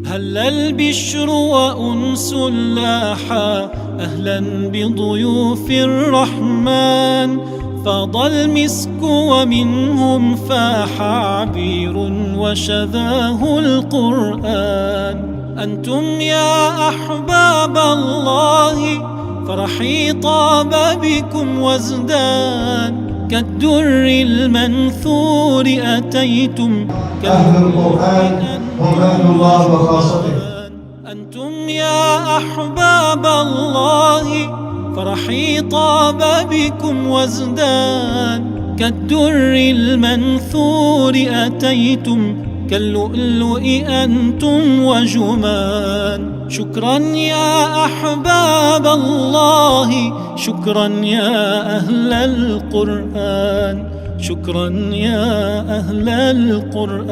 هل البشر وأنس لاحا أهلا بضيوف الرحمن، فاض المسك ومنهم فاح عبير وشذاه القرآن. أنتم يا أحباب الله فرحي طاب بكم وازدان، كالدر المنثور أتيتم أهل القرآن هم أهل الله وخاصته. أنتم يا أحباب الله فرحي طاب بكم وازدان، كالدر المنثور أتيتم كاللؤلؤ أنتم وجمان. شكرا يا أحباب الله، شكرا يا أهل القرآن، شكرا يا أهل القرآن.